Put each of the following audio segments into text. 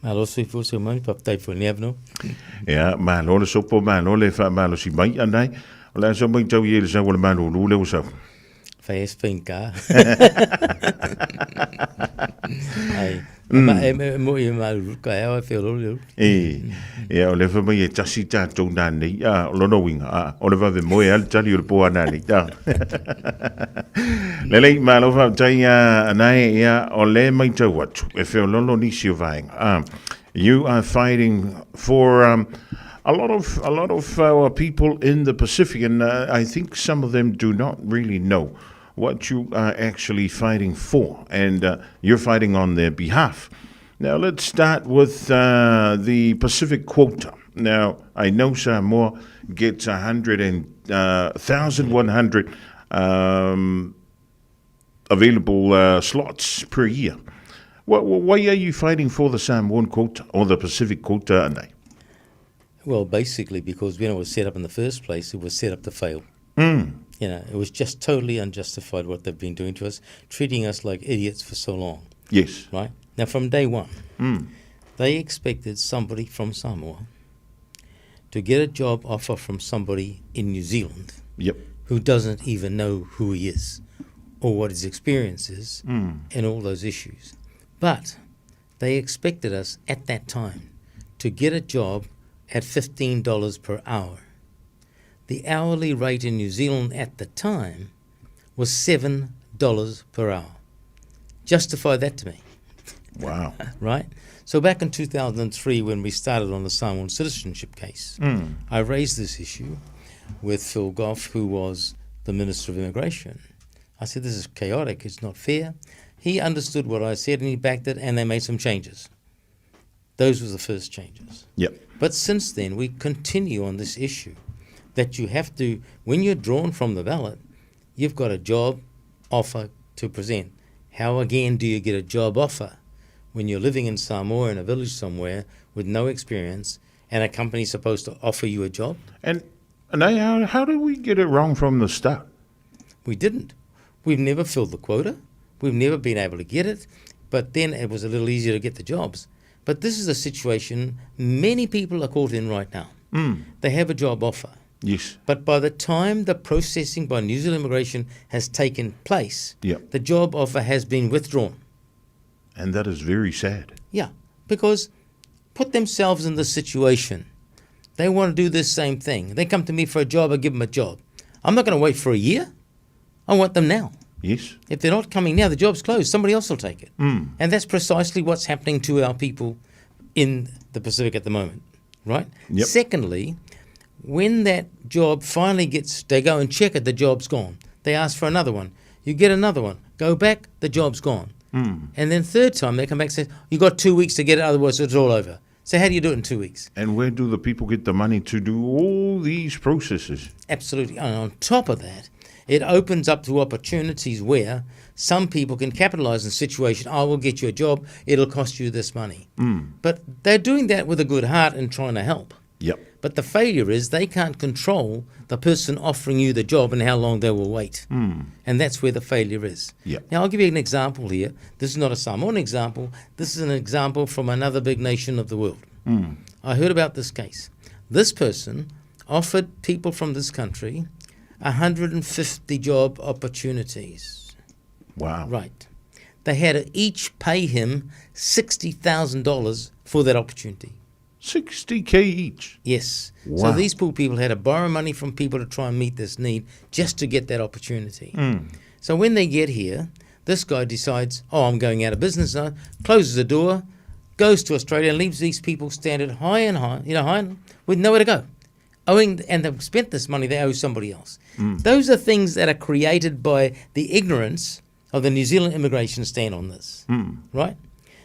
Malo sui fu se mai pa tai fu nevno. Ia, malo le sopo, malo le wha, malo si mai anai. O le so mai tau i le sa wale malo lu le usau. Fai es finka. Ai. Ma mo I malu ka e fe lo. Ia, o le wha mai e tasi tātou nānei. O lono winga. O le wha ve moe al tali o le poa nānei. Lelei, malo wha tai Anae ia o le mai tau atu. E wheo lono nisi o vaenga. You are fighting for a lot of our people in the Pacific, and I think some of them do not really know what you are actually fighting for, and you're fighting on their behalf. Now, let's start with the Pacific quota. Now, I know Samoa gets 1,100 available slots per year. Why are you fighting for the Samoan quota or the Pacific quota, Anae? Well, basically because when it was set up in the first place, it was set up to fail. It was just totally unjustified what they've been doing to us, treating us like idiots for so long. Yes. Right? Now, from day one, they expected somebody from Samoa to get a job offer from somebody in New Zealand who doesn't even know who he is or what his experience is and all those issues. But they expected us at that time to get a job at $15 per hour. The hourly rate in New Zealand at the time was $7 per hour. Justify that to me. Wow. Right? So back in 2003, when we started on the Samoan citizenship case, I raised this issue with Phil Goff, who was the Minister of Immigration. I said, this is chaotic, it's not fair. He understood what I said and he backed it, and they made some changes. Those were the first changes. But since then, we continue on this issue that you have to, when you're drawn from the ballot, you've got a job offer to present. How again do you get a job offer when you're living in Samoa in a village somewhere with no experience and a company's supposed to offer you a job? And how did we get it wrong from the start? We didn't. We've never filled the quota. We've never been able to get it, but then it was a little easier to get the jobs. But this is a situation many people are caught in right now. They have a job offer. Yes. But by the time the processing by New Zealand Immigration has taken place, the job offer has been withdrawn. And that is very sad. Yeah, because put themselves in this situation. They want to do this same thing. They come to me for a job, I give them a job. I'm not going to wait for a year. I want them now. Yes. If they're not coming now, the job's closed. Somebody else will take it. And that's precisely what's happening to our people in the Pacific at the moment, right? Secondly, when that job finally gets, they go and check it, the job's gone. They ask for another one. You get another one. Go back, the job's gone. And then third time, they come back and say, you got 2 weeks to get it, otherwise it's all over. So how do you do it in 2 weeks? And where do the people get the money to do all these processes? Absolutely. And on top of that, it opens up to opportunities where some people can capitalize on the situation. I will get you a job. It'll cost you this money. But they're doing that with a good heart and trying to help. But the failure is they can't control the person offering you the job and how long they will wait. And that's where the failure is. Now, I'll give you an example here. This is not a Samoan example. This is an example from another big nation of the world. I heard about this case. This person offered people from this country 150 job opportunities. Wow. Right. They had to each pay him $60,000 for that opportunity. $60K each? Yes. Wow. So these poor people had to borrow money from people to try and meet this need just to get that opportunity. So when they get here, this guy decides, I'm going out of business now, closes the door, goes to Australia and leaves these people stranded high and with nowhere to go. And they've spent this money they owe somebody else. Those are things that are created by the ignorance of the New Zealand immigration stand on this, right?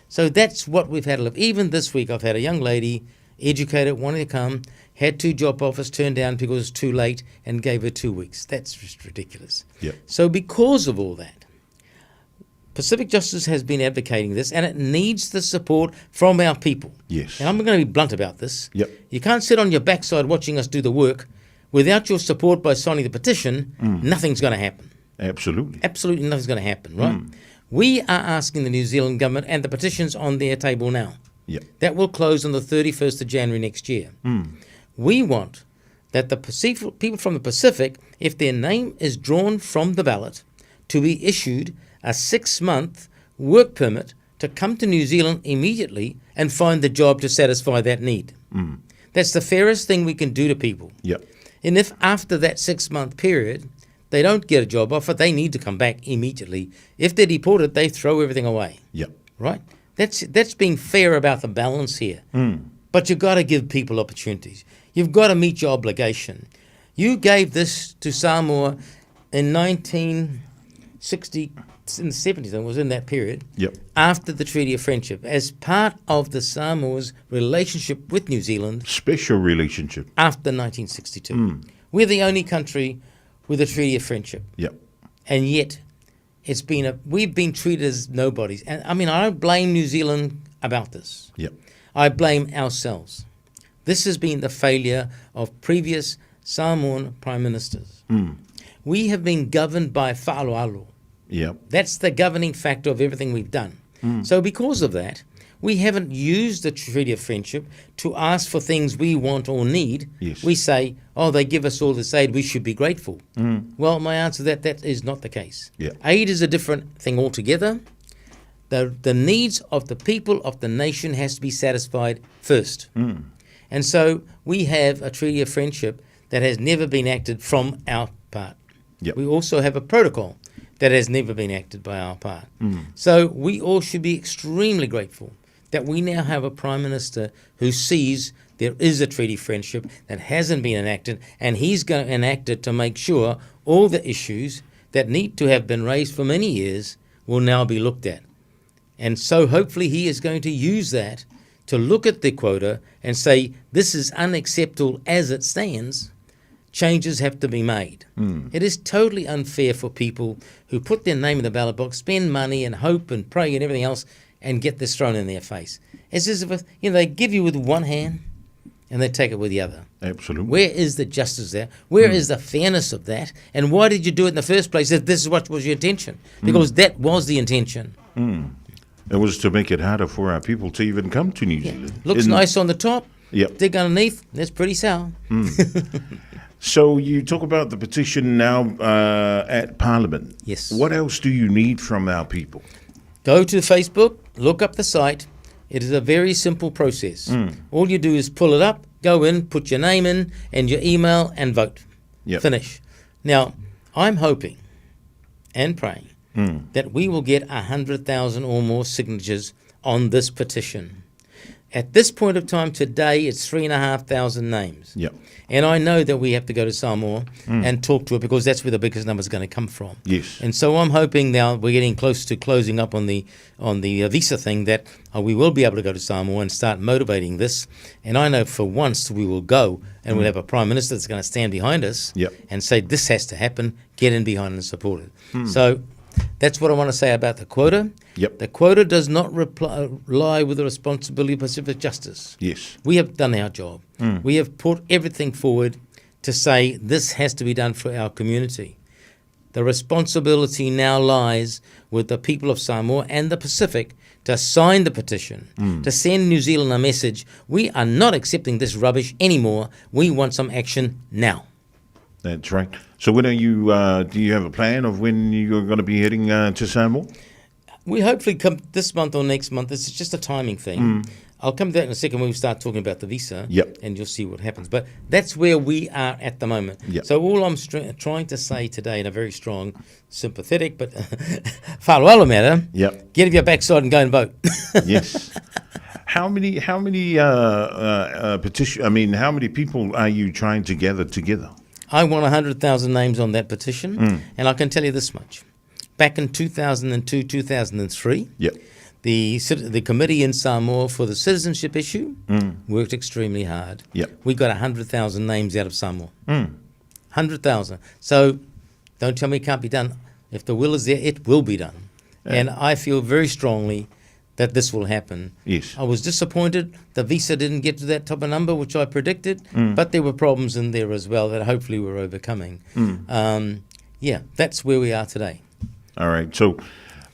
So that's what we've had to live. Even this week, I've had a young lady, educated, wanting to come, had 2 job offers, turned down because it was too late, and gave her 2 weeks. That's just ridiculous. So because of all that, Pacific Justice has been advocating this, and it needs the support from our people. Yes. And I'm going to be blunt about this. You can't sit on your backside watching us do the work. Without your support by signing the petition, nothing's going to happen. Absolutely. Absolutely nothing's going to happen, right? We are asking the New Zealand government, and the petition's on their table now, Yep. That will close on the 31st of January next year. We want that the people from the Pacific, if their name is drawn from the ballot, to be issued a 6-month work permit to come to New Zealand immediately and find the job to satisfy that need. That's the fairest thing we can do to people. Yep. And if after that 6-month period they don't get a job offer, they need to come back immediately. If they're deported, they throw everything away. Yep. Right? That's being fair about the balance here. But you've got to give people opportunities. You've got to meet your obligation. You gave this to Samoa in 1960, in the 70s, it was in that period, Yep. after the Treaty of Friendship, as part of the Samoa's relationship with New Zealand Special relationship. after 1962. We're the only country with a Treaty of Friendship. Yep. And yet, we've been treated as nobodies. And I mean, I don't blame New Zealand about this. Yep. I blame ourselves. This has been the failure of previous Samoan prime ministers. We have been governed by whaaloalo. Yep. That's the governing factor of everything we've done. So because of that, we haven't used the Treaty of Friendship to ask for things we want or need. Yes. We say, oh, they give us all this aid, we should be grateful. Well, my answer to that is not the case. Yeah. Aid is a different thing altogether. The needs of the people of the nation has to be satisfied first. And so we have a Treaty of Friendship that has never been acted from our part. Yep. We also have a protocol that has never been acted by our part. So we all should be extremely grateful that we now have a Prime Minister who sees there is a Treaty of Friendship that hasn't been enacted, and he's going to enact it to make sure all the issues that need to have been raised for many years will now be looked at. And so hopefully he is going to use that to look at the quota and say, this is unacceptable as it stands, changes have to be made. It is totally unfair for people who put their name in the ballot box, spend money and hope and pray and everything else, and get this thrown in their face. It's as if they give you with one hand and they take it with the other. Absolutely. Where is the justice there? Where is the fairness of that? And why did you do it in the first place if this is what was your intention? Because that was the intention. It was to make it harder for our people to even come to New Zealand. Looks nice on the top. Yep. Dig underneath. That's pretty sour. So you talk about the petition now at Parliament. Yes. What else do you need from our people? Go to Facebook, look up the site. It is a very simple process. All you do is pull it up, go in, put your name in and your email and vote. Yep. Finish. Now, I'm hoping and praying that we will get 100,000 or more signatures on this petition. At this point of time today, it's 3,500 names. Yep. And I know that we have to go to Samoa and talk to it because that's where the biggest number is going to come from. Yes. And so I'm hoping now we're getting close to closing up on the visa thing that we will be able to go to Samoa and start motivating this. And I know for once we will go and we'll have a Prime Minister that's going to stand behind us and say this has to happen, get in behind and support it. So that's what I want to say about the quota. Yep. The quota does not lie with the responsibility of Pacific Justice. Yes. We have done our job. We have put everything forward to say this has to be done for our community. The responsibility now lies with the people of Samoa and the Pacific to sign the petition, to send New Zealand a message. We are not accepting this rubbish anymore. We want some action now. That's right. So when are you? Do you have a plan of when you're going to be heading to Samoa? We hopefully come this month or next month. This is just a timing thing. I'll come to that in a second when we start talking about the visa. Yep. And you'll see what happens. But that's where we are at the moment. Yep. So all I'm trying to say today in a very strong, sympathetic, but whaaloalo matter, Yep. get off your backside and go and vote. Yes. How many petition? I mean, how many people are you trying to gather together? I want 100,000 names on that petition. And I can tell you this much. Back in 2002, 2003, Yep. the committee in Samoa for the citizenship issue worked extremely hard. Yep. We got 100,000 names out of Samoa. 100,000. So don't tell me it can't be done. If the will is there, it will be done. And I feel very strongly that this will happen. Yes. I was disappointed the visa didn't get to that type of number, which I predicted, but there were problems in there as well that hopefully we're overcoming. That's where we are today. All right. So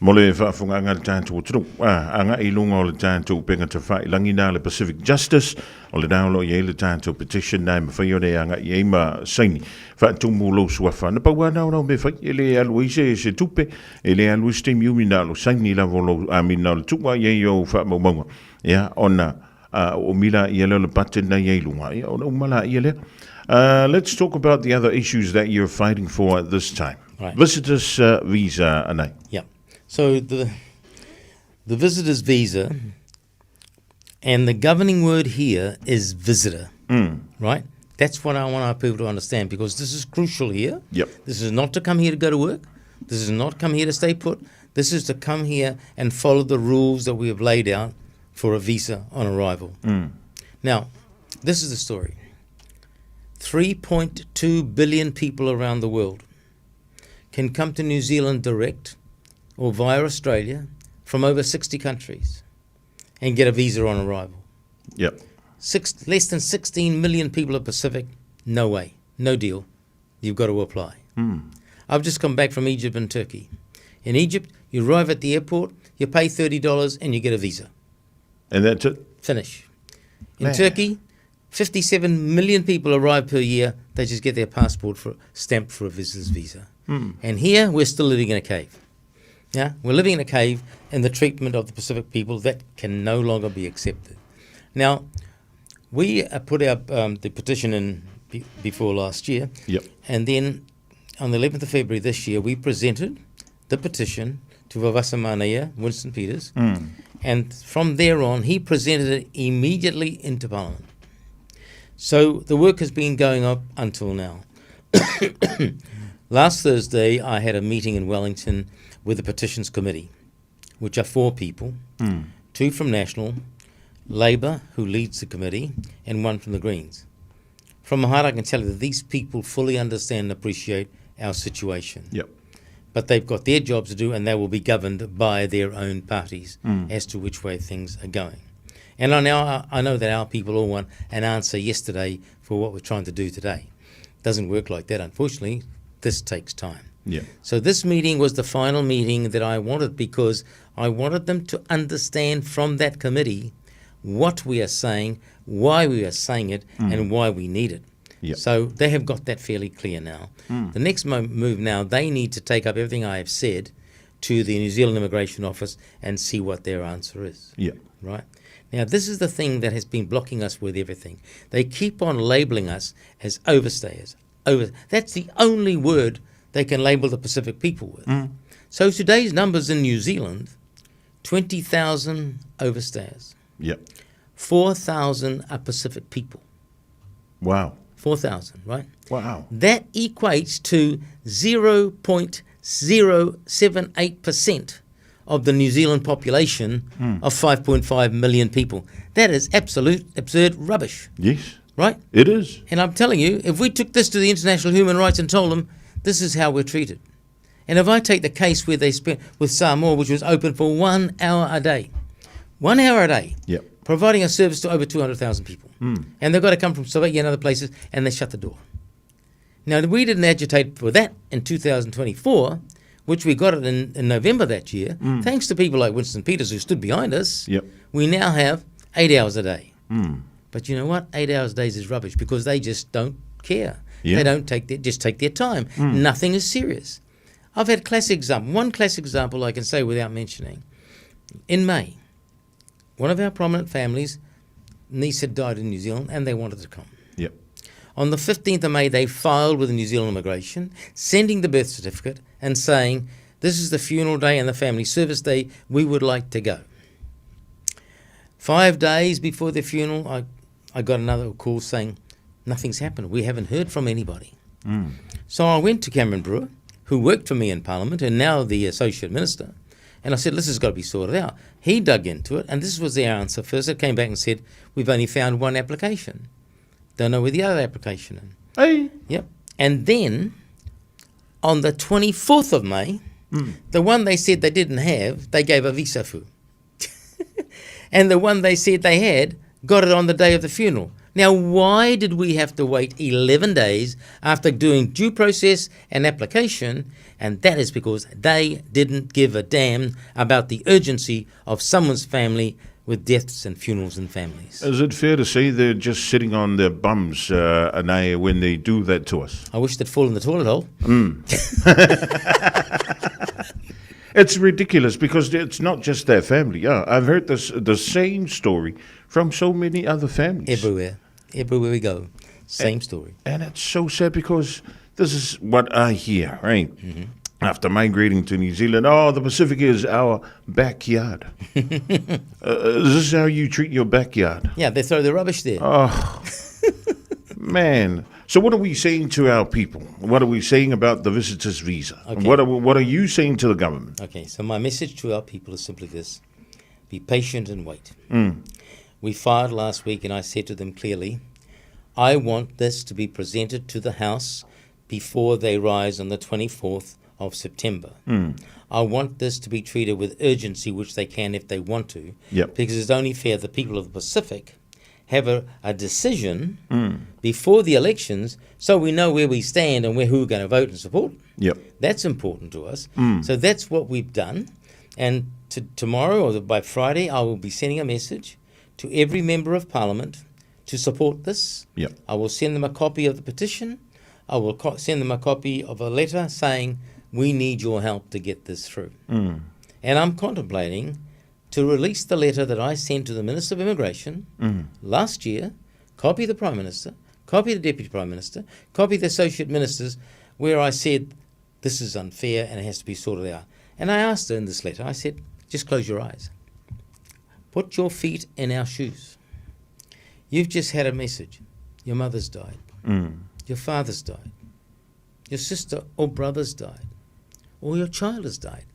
Mo le whaafunganga le tātou tru. Anga I lunga o le tātou penga te whai langina le Pacific Justice, o le download ye le tātou petition nai ma whai o ne anga I eima saini. Whaatumu lo suafa. Na paua nao me whai, ele alu ise se tupe, ele alu steam yumi na lo saini la volo amina le tukwa ye o wha maumaunga. Ia, ona o mila I le paten na ye lunga. Ia, ona umala I le. Let's talk about the other issues that you're fighting for at this time. Right. Visitors visa, Anae. Yeah. So the visitor's visa, and the governing word here is visitor, right? That's what I want our people to understand, because this is crucial here. Yep. This is not to come here to go to work. This is not come here to stay put. This is to come here and follow the rules that we have laid out for a visa on arrival. Now, this is the story. 3.2 billion people around the world can come to New Zealand direct or via Australia from over 60 countries and get a visa on arrival. Yep. Less than 16 million people are Pacific. No way. No deal. You've got to apply. I've just come back from Egypt and Turkey. In Egypt, you arrive at the airport, you pay $30 and you get a visa. And that's it? Finish. In Man. Turkey, 57 million people arrive per year. They just get their passport stamped for a visitor's visa. And here, we're still living in a cave. Yeah, we're living in a cave, and the treatment of the Pacific people, that can no longer be accepted. Now, we put our the petition in before last year. Yep. And then on the 11th of February this year, we presented the petition to Vavasamanea, Winston Peters, and from there on, he presented it immediately into Parliament. So the work has been going up until now. Last Thursday, I had a meeting in Wellington with the Petitions Committee, which are 4 people, 2 from National, Labour, who leads the committee, and 1 from the Greens. From my heart, I can tell you that these people fully understand and appreciate our situation. Yep. But they've got their jobs to do, and they will be governed by their own parties as to which way things are going. And I know that our people all want an answer yesterday for what we're trying to do today. Doesn't work like that, unfortunately. This takes time. Yeah. So this meeting was the final meeting that I wanted, because I wanted them to understand from that committee what we are saying, why we are saying it, and why we need it. Yep. So they have got that fairly clear now. The next move now, they need to take up everything I have said to the New Zealand Immigration Office and see what their answer is. Yeah. Right? Now, this is the thing that has been blocking us with everything. They keep on labelling us as overstayers. That's the only word they can label the Pacific people with. So today's numbers in New Zealand, 20,000 overstayers. Yep. 4,000 are Pacific people. Wow. 4,000, right? Wow. That equates to 0.078% of the New Zealand population of 5.5 million people. That is absolute absurd rubbish. Yes. Right? It is. And I'm telling you, if we took this to the International Human Rights and told them, this is how we're treated. And if I take the case where they spent with Samoa, which was open for 1 hour a day, 1 hour a day, Yep. providing a service to over 200,000 people. And they've got to come from Slovakia and other places, and they shut the door. Now, we didn't agitate for that in 2024, which we got it in November that year, thanks to people like Winston Peters who stood behind us. Yep. We now have 8 hours a day. But you know what? 8 hours a day is rubbish, because they just don't care. Yeah. They don't take their time. Nothing is serious. I've had one classic example I can say without mentioning. In May, one of our prominent families, niece had died in New Zealand, and they wanted to come. Yep. On the 15th of May, they filed with the New Zealand Immigration, sending the birth certificate and saying, this is the funeral day and the family service day, we would like to go. 5 days before the funeral, I got another call saying, nothing's happened. We haven't heard from anybody. So I went to Cameron Brewer, who worked for me in Parliament and now the Associate Minister, and I said, this has got to be sorted out. He dug into it, and this was their answer first. It came back and said, we've only found 1 application. Don't know where the other application is. Hey. Yep. And then, on the 24th of May, the one they said they didn't have, they gave a visa for. And the one they said they had, got it on the day of the funeral. Now, why did we have to wait 11 days after doing due process and application? And that is because they didn't give a damn about the urgency of someone's family with deaths and funerals and families. Is it fair to say they're just sitting on their bums, Anae, when they do that to us? I wish they'd fall in the toilet hole. It's ridiculous because it's not just their family. Yeah, I've heard the same story from so many other families. Everywhere we go, same story. And it's so sad because this is what I hear, right? After migrating to New Zealand, the Pacific is our backyard. Is this how you treat your backyard? Yeah, they throw the rubbish there. Oh, man. So what are we saying to our people? What are we saying about the visitor's visa? Okay. What are you saying to the government? Okay, so my message to our people is simply this. Be patient and wait. We filed last week and I said to them clearly, I want this to be presented to the House before they rise on the 24th of September. I want this to be treated with urgency, which they can if they want to, because it's only fair the people of the Pacific have a decision before the elections so we know where we stand and who we're going to vote and support. That's important to us. So that's what we've done. And tomorrow or by Friday, I will be sending a message to every member of Parliament to support this. I will send them a copy of the petition. I will send them a copy of a letter saying, we need your help to get this through. And I'm contemplating to release the letter that I sent to the Minister of Immigration last year, copy the Prime Minister, copy the Deputy Prime Minister, copy the Associate Ministers, where I said this is unfair and it has to be sorted out. And I asked her in this letter, I said, just close your eyes. Put your feet in our shoes. You've just had a message. Your mother's died. Your father's died. Your sister or brother's died. Or your child has died.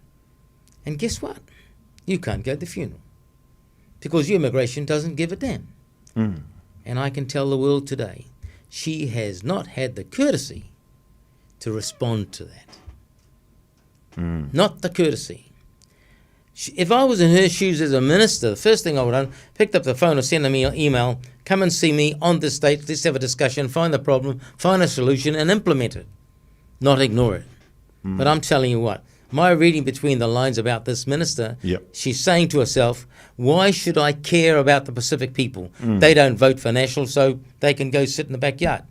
And guess what? You can't go to the funeral. Because your immigration doesn't give a damn. And I can tell the world today, she has not had the courtesy to respond to that. Not the courtesy. If I was in her shoes as a minister, the first thing I would have done, picked up the phone or sent them an email, come and see me on this date, let's have a discussion, find the problem, find a solution and implement it. Not ignore it. But I'm telling you what, my reading between the lines about this minister, she's saying to herself, why should I care about the Pacific people? They don't vote for National, so they can go sit in the backyard.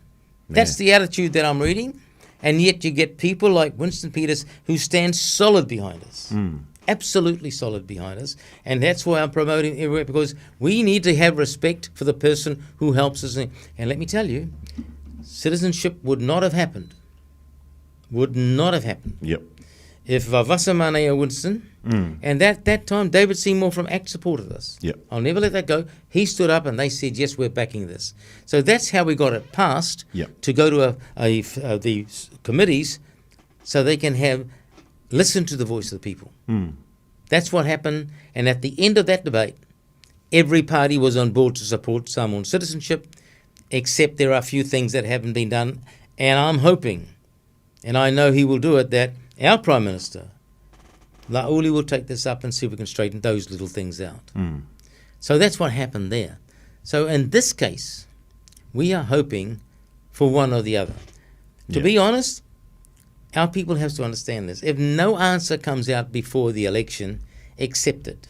That's the attitude that I'm reading. And yet you get people like Winston Peters who stand solid behind us. Absolutely solid behind us. And that's why I'm promoting everywhere, because we need to have respect for the person who helps us. And let me tell you, citizenship would not have happened. Would not have happened. If Vasamane or Winston, and that time David Seymour from ACT supported us. I'll never let that go. He stood up and they said, yes, we're backing this. So that's how we got it passed to go to the committees so they can listen to the voice of the people. That's what happened. And at the end of that debate, every party was on board to support Samoan citizenship, except there are a few things that haven't been done. And I'm hoping, and I know he will do it, that our Prime Minister, Lauli, will take this up and see if we can straighten those little things out. So that's what happened there. So in this case, we are hoping for one or the other. To be honest, our people have to understand this. If no answer comes out before the election, accept it.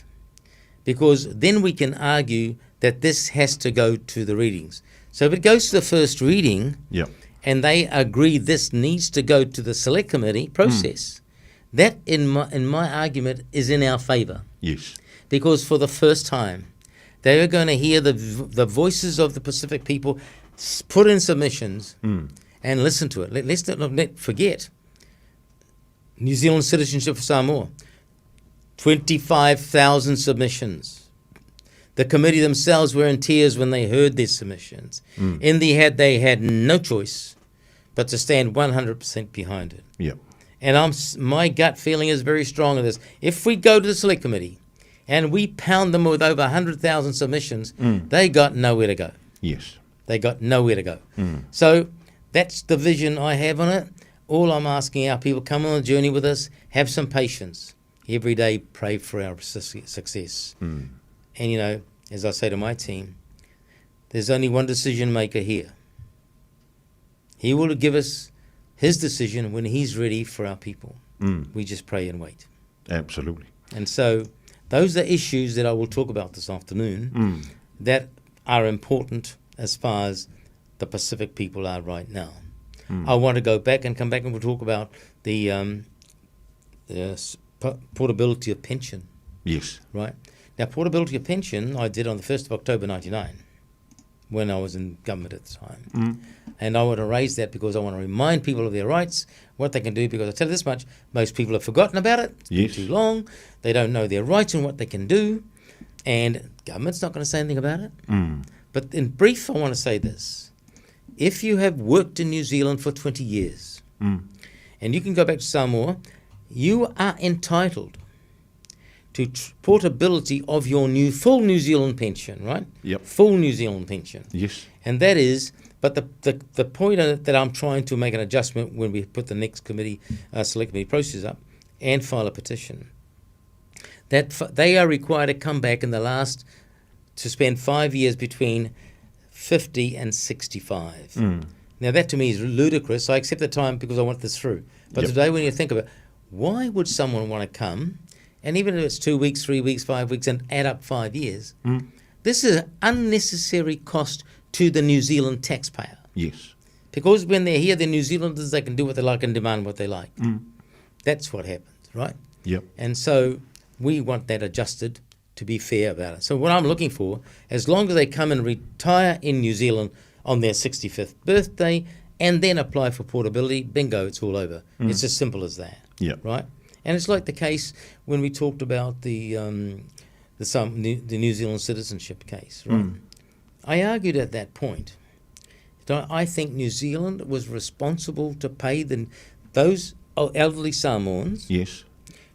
Because then we can argue that this has to go to the readings. So if it goes to the first reading, and they agree this needs to go to the select committee process, that in my argument is in our favour. Because for the first time, they are going to hear the voices of the Pacific people put in submissions and listen to it. Let's not forget, New Zealand citizenship for Samoa, 25,000 submissions. The committee themselves were in tears when they heard these submissions. In the end, they had no choice but to stand 100% behind it. And my gut feeling is very strong on this. If we go to the select committee and we pound them with over 100,000 submissions, they got nowhere to go. They got nowhere to go. So that's the vision I have on it. All I'm asking our people, come on a journey with us, have some patience. Every day, pray for our success. And, as I say to my team, there's only one decision maker here. He will give us his decision when he's ready for our people. We just pray and wait. Absolutely. And so those are issues that I will talk about this afternoon that are important as far as the Pacific people are right now. I want to go back and come back and we'll talk about the portability of pension. Yes. Right. Now, portability of pension I did on the 1st of October 99 when I was in government at the time. And I want to raise that because I want to remind people of their rights, what they can do, because I tell you this much, most people have forgotten about it. It's been too long. They don't know their rights and what they can do. And government's not going to say anything about it. But in brief, I want to say this. If you have worked in New Zealand for 20 years, and you can go back to Samoa, you are entitled to portability of your full New Zealand pension, right? Yep. Full New Zealand pension. Yes. And that is, but the point that I'm trying to make an adjustment when we put the next committee, select committee process up and file a petition, that they are required to come back to spend 5 years between 50 and 65. Now that to me is ludicrous. I accept the time because I want this through. But today when you think of it, why would someone want to come, and even if it's 2 weeks, 3 weeks, 5 weeks, and add up 5 years, this is an unnecessary cost to the New Zealand taxpayer. Yes. Because when they're here, they're New Zealanders, they can do what they like and demand what they like. That's what happens, right? Yep. And so we want that adjusted to be fair about it. So what I'm looking for, as long as they come and retire in New Zealand on their 65th birthday and then apply for portability, bingo, it's all over. It's as simple as that. Yep. Right? And it's like the case when we talked about the New Zealand citizenship case, right? I argued at that point that I think New Zealand was responsible to pay those elderly Samoans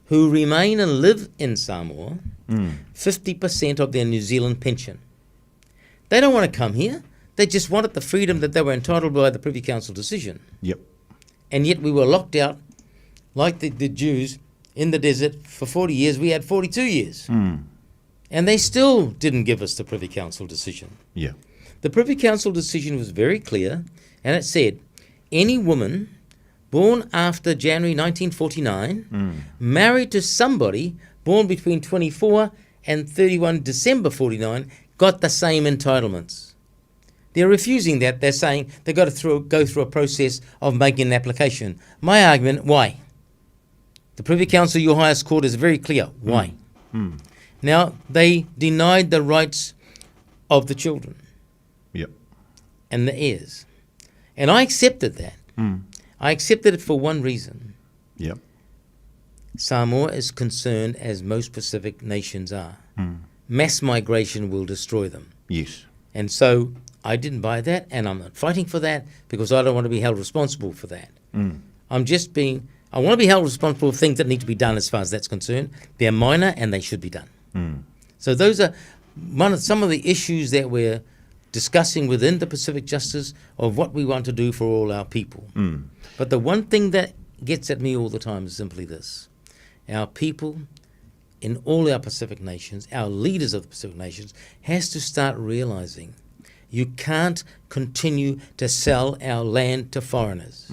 who remain and live in Samoa 50% of their New Zealand pension. They don't want to come here. They just wanted the freedom that they were entitled by the Privy Council decision. Yep. And yet we were locked out like the Jews in the desert for 40 years. We had 42 years. And they still didn't give us the Privy Council decision. Yeah. The Privy Council decision was very clear, and it said, any woman born after January 1949, married to somebody born between 24 and 31 December 49, got the same entitlements. They're refusing that. They're saying they've got to go through a process of making an application. My argument, why? The Privy Council, your highest court, is very clear. Why? Now, they denied the rights of the children. Yep. And the heirs. And I accepted that. I accepted it for one reason. Yep. Samoa is concerned, as most Pacific nations are. Mass migration will destroy them. Yes. And so I didn't buy that, and I'm not fighting for that because I don't want to be held responsible for that. I want to be held responsible for things that need to be done as far as that's concerned. They're minor and they should be done. So those are some of the issues that we're discussing within the Pacific Justice of what we want to do for all our people. But the one thing that gets at me all the time is simply this. Our people in all our Pacific nations, our leaders of the Pacific nations, has to start realizing you can't continue to sell our land to foreigners.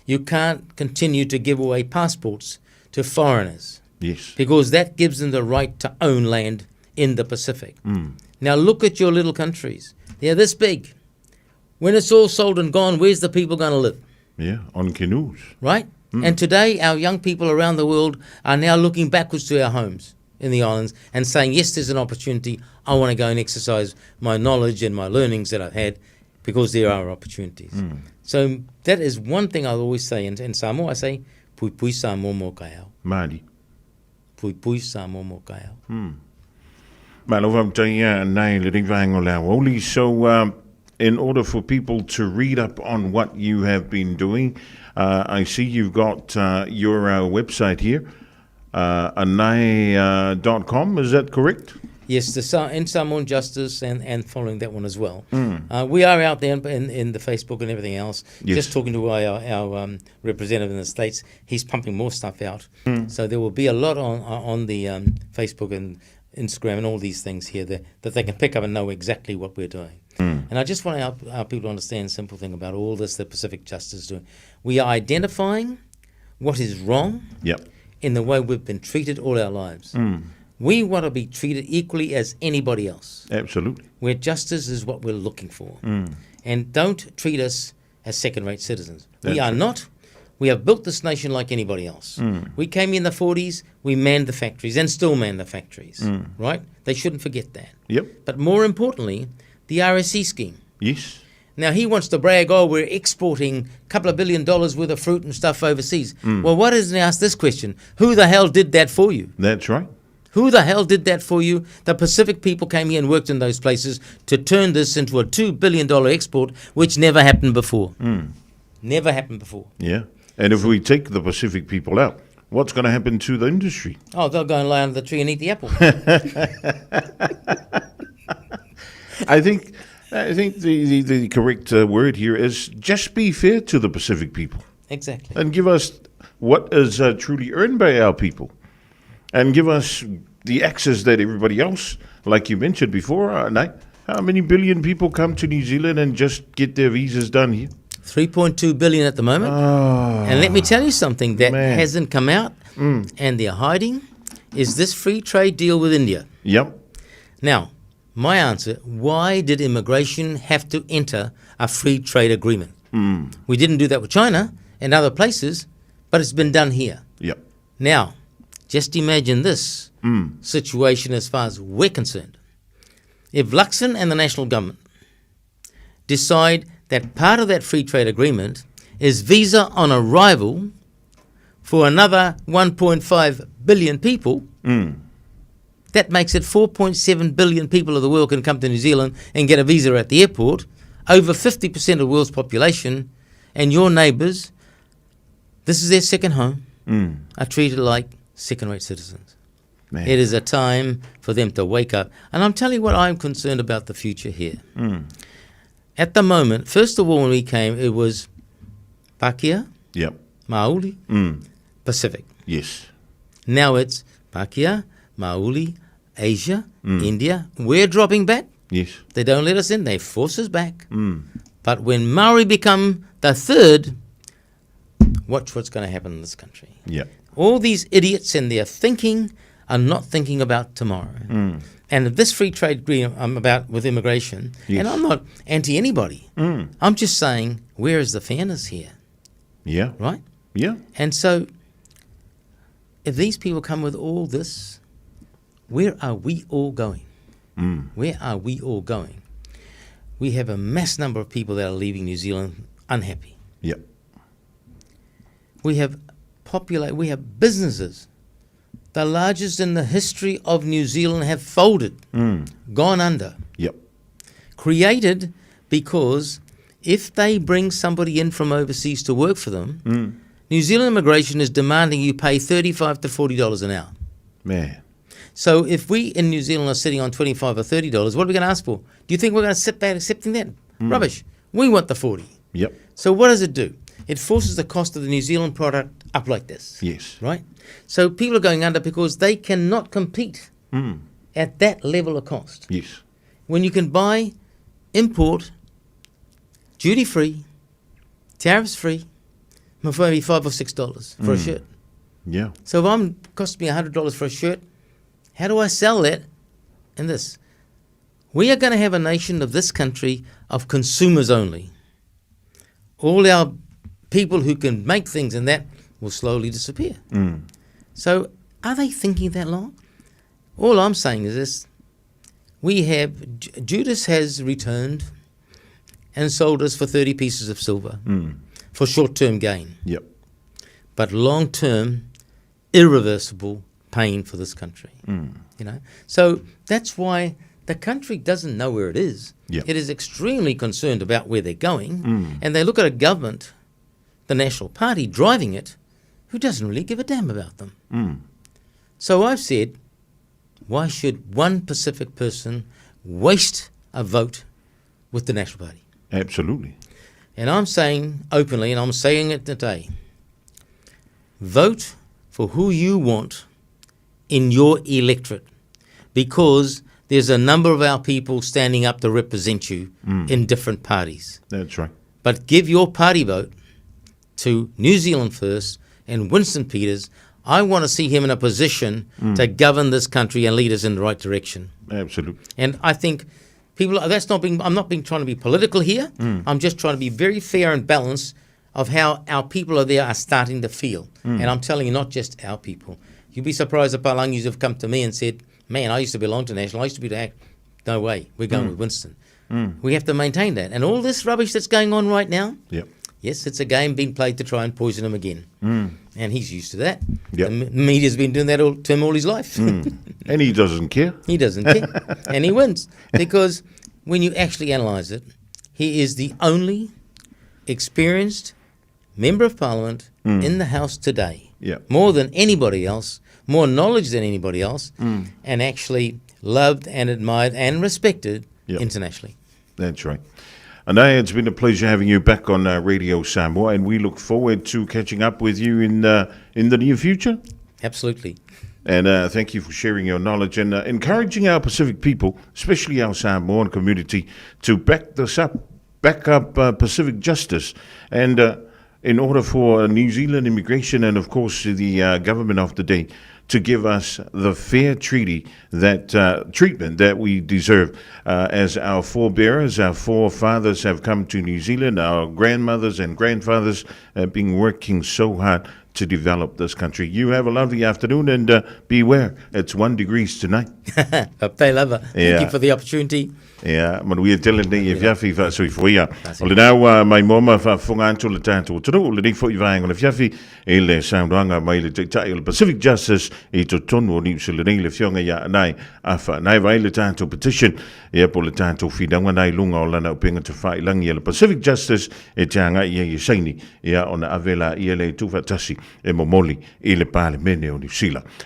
You can't continue to give away passports to foreigners. Yes. Because that gives them the right to own land in the Pacific. Now look at your little countries. They're this big. When it's all sold and gone, where's the people going to live? Yeah, on canoes. Right? And today our young people around the world are now looking backwards to our homes in the islands and saying, yes, there's an opportunity. I want to go and exercise my knowledge and my learnings that I've had because there are opportunities. So that is one thing I always say in Samoa. I say, pui pui Samoa mo kai au. Māori. Pui pui Samoa mo kai au. Malova Taya Anae Lirivang Olaoli. So in order for people to read up on what you have been doing, I see you've got your website here, anae.com, is that correct? Yes, in Samoan Justice and following that one as well. We are out there in the Facebook and everything else, just talking to our representative in the States. He's pumping more stuff out. So there will be a lot on the Facebook and Instagram and all these things here that they can pick up and know exactly what we're doing. And I just want to help our people to understand a simple thing about all this that Pacific Justice is doing. We are identifying what is wrong Yep. in the way we've been treated all our lives. We want to be treated equally as anybody else, Absolutely. where justice is what we're looking for. And don't treat us as second-rate citizens. We That's are right. not. We have built this nation like anybody else. We came in the 40s, we manned the factories and still man the factories, right? They shouldn't forget that. Yep. But more importantly, the RSC scheme. Yes. Now, he wants to brag, oh, we're exporting a couple of $1 billion worth of fruit and stuff overseas. Well, why doesn't he ask this question? Who the hell did that for you? That's right. Who the hell did that for you? The Pacific people came here and worked in those places to turn this into a $2 billion export, which never happened before. Never happened before. Yeah. And if we take the Pacific people out, what's going to happen to the industry? Oh, they'll go and lie under the tree and eat the apple. I think the correct word here is just be fair to the Pacific people Exactly. and give us what is truly earned by our people, and give us the access that everybody else, like you mentioned before, Anae, how many billion people come to New Zealand and just get their visas done here? 3.2 billion at the moment. And let me tell you something that Man. hasn't come out and they're hiding is this free trade deal with India. Yep. Now, my answer, why did immigration have to enter a free trade agreement? We didn't do that with China and other places, but it's been done here. Yep. Now, just imagine this situation as far as we're concerned. If Luxon and the national government decide that part of that free trade agreement is visa on arrival for another 1.5 billion people, that makes it 4.7 billion people of the world can come to New Zealand and get a visa at the airport, over 50% of the world's population, and your neighbours, this is their second home, are treated like second-rate citizens. Man. It is a time for them to wake up. And I'm telling you what I'm concerned about the future here. At the moment, first of all, when we came, it was Pakia, Yep. Maoli, Pacific. Yes. Now it's Pakia, Maoli, Asia, India. We're dropping back. Yes. They don't let us in. They force us back. But when Maori become the third, watch what's going to happen in this country. Yep. All these idiots and their thinking are not thinking about tomorrow. And this free trade agreement I'm about with immigration, Yes. and I'm not anti anybody. I'm just saying, where is the fairness here, Yeah. right? Yeah. And so, if these people come with all this, where are we all going? Where are we all going? We have a mass number of people that are leaving New Zealand unhappy. Yep. We have we have businesses, the largest in the history of New Zealand, have folded, gone under, Yep. created because if they bring somebody in from overseas to work for them, New Zealand immigration is demanding you pay $35 to $40 an hour. Man. So if we in New Zealand are sitting on $25 or $30, what are we going to ask for? Do you think we're going to sit back accepting that? Rubbish. We want the 40. Yep. So what does it do? It forces the cost of the New Zealand product up like this. Yes. Right? So people are going under because they cannot compete at that level of cost. Yes. When you can buy, import, duty-free, tariffs-free, for maybe $5 or $6 for a shirt. Yeah. So if I'm costing me $100 for a shirt, how do I sell that in this? We are going to have a nation of this country of consumers only. All our people who can make things and that will slowly disappear. So are they thinking that long? All I'm saying is this. We have, Judas has returned and sold us for 30 pieces of silver for short-term gain. Yep. But long-term, irreversible pain for this country. You know, so that's why the country doesn't know where it is. Yep. It is extremely concerned about where they're going, and they look at a government, the National Party, driving it, who doesn't really give a damn about them. So I've said, why should one Pacific person waste a vote with the National Party? Absolutely. And I'm saying openly, and I'm saying it today, vote for who you want in your electorate. because there's a number of our people standing up to represent you in different parties. That's right. But give your party vote to New Zealand First and Winston Peters. I want to see him in a position to govern this country and lead us in the right direction. Absolutely. And I think people, I'm not trying to be political here. I'm just trying to be very fair and balanced of how our people there are starting to feel. And I'm telling you, not just our people. You'd be surprised if Palangis have come to me and said, man, I used to belong to National, I used to be to ACT. No way, we're going with Winston. We have to maintain that. And all this rubbish that's going on right now, yes, it's a game being played to try and poison him again. And he's used to that. Yep. The media's been doing that to him all his life. And he doesn't care. He doesn't care. And he wins. Because when you actually analyse it, he is the only experienced Member of Parliament in the House today. More than anybody else, more knowledge than anybody else, and actually loved and admired and respected internationally. That's right. Anae, it's been a pleasure having you back on Radio Samoa, and we look forward to catching up with you in the near future. Absolutely. And thank you for sharing your knowledge and encouraging our Pacific people, especially our Samoan community, to back up Pacific justice. And in order for New Zealand immigration and, of course, the government of the day to give us the fair treatment that we deserve. As our forebearers, our forefathers have come to New Zealand, our grandmothers and grandfathers have been working so hard to develop this country. You have a lovely afternoon, and beware, it's 1 degree tonight. Pei lava. Thank you for the opportunity. Yeah, manuia tele nei e fiafi fa soi foia. O le nau mai moma fa fonga anto le tātou tunu, o le nei fo i vaenga le fiafi e le soundwanga mai le teitai o le Pacific Justice e to tonu o niusi le nei le fionga ia anai afa nai vai le tātou petition e po le tātou whidanga nai lunga o lana upenga te whailangi e le Pacific Justice e te anga ia i saini ia ona avela ia le tufatasi e momoli i le pale mene o New Zealand.